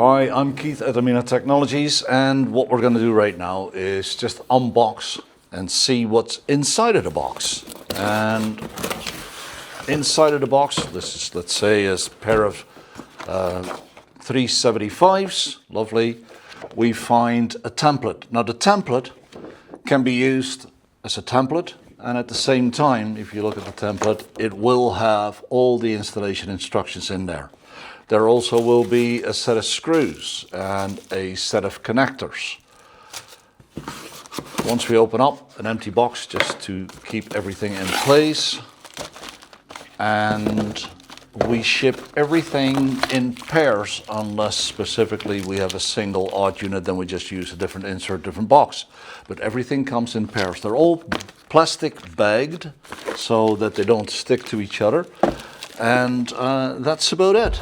Hi, I'm Keith at Amina Technologies, and what we're going to do right now is just unbox and see what's inside of the box. And inside of the box, this is, let's say, a pair of 375s, lovely. We find a template. Now the template can be used as a template, and at the same time, if you look at the template, it will have all the installation instructions in there. There also will be a set of screws and a set of connectors. Once we open up an empty box, just to keep everything in place, and we ship everything in pairs unless specifically we have a single odd unit, then we just use a different insert, different box. But everything comes in pairs. They're all plastic bagged so that they don't stick to each other, and that's about it.